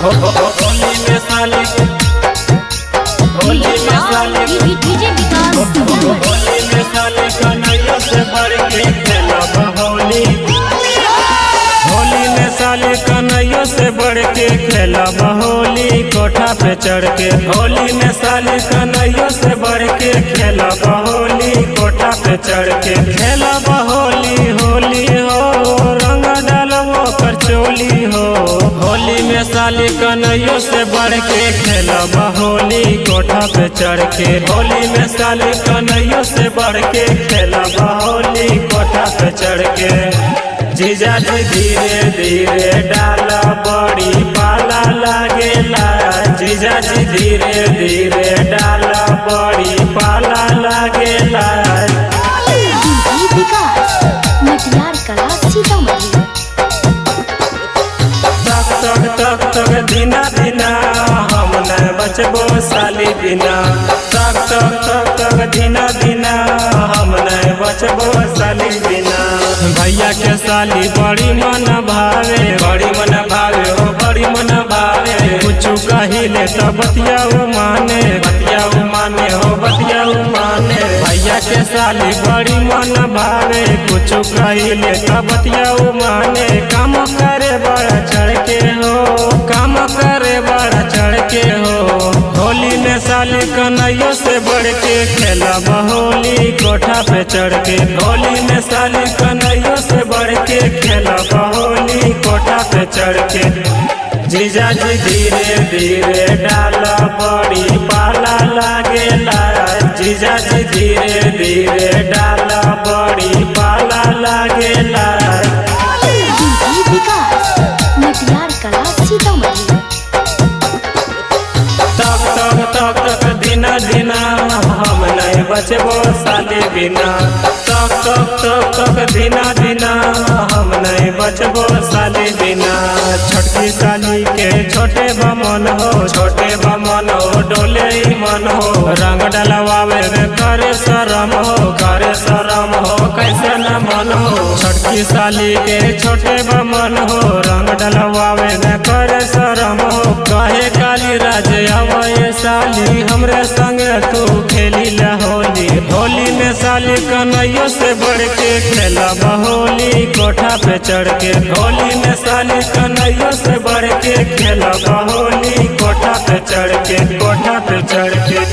होली में साली होली में साली होली में साली कन्हैया से बढ़ के खेलब होली। होली में साली कन्हैया से बढ़ के खेलब होली कोठा पे चढ़ के। होली में साली कन्हैया से बढ़ के खेलब होली कोठा पे चढ़ के। खेलब होली होली हो रंग डालबो कर चोली हो। होली में साली कन्हैया से बढ़ के खेलब होली कोठा पे चढ़ के। होली में साली कन्हैया से बढ़ के खेलब होली कोठा पे चढ़ के। जीजा जी धीरे धीरे डाला बड़ी पाला लागेला। जीजा जी धीरे धीरे डाला बड़ी पाला लागेला। तक तक तक दिना दिना हम न बचबो साली बिना। तक तक तक तक दिना दिना हम न बचबो साली बिना। भैया के साली बड़ी मन भावे बड़ी मन भावे हो बड़ी मन भावे। कुछ कहिले तो बतियाऊ माने बतियाऊ माने हो बतियाऊ माने। भैया के साली बड़ी मन भावे कुछ कहिले तो बतियाऊ माने। काम करे बड़ा चढ़ के हो काम करे बड़ा चढ़ के हो। होली में साली कन्हैया से बढ़ के खेलब होली कोठा पे चढ़ के। होली में साली कन्हैया से बढ़ के खेलब होली कोठा पे चढ़ के। जीजा जी धीरे धीरे डाला बड़ी पाला लागेला। जीजा जी धीरे धीरे डाला बड़ी पाला लागेला। तक तक तक तक दिना दिना हम नहीं बचबो साली बिना। तक तक तक तक दिना दिना हम नहीं बचबो साली बिना। छोटकी साली के छोटे बमन हो छोटे बमन हो डोले ही मन हो। रंग डलवावे में करे शरम हो करे शरम हो कैसे न मन हो। छोटकी साली के छोटे बमन हो रंग डलवावे में करे शरम हो। कहे काली राज आवे साली हमरे संगे तू खेली ला होली। होली में साली कन्हैया से बढ़ के खेलब होली कोठा पे चढ़ के। होली में साली कन्हैया से बढ़ के खेलब होली कोठा पे चढ़ के कोठा पे चढ़ के।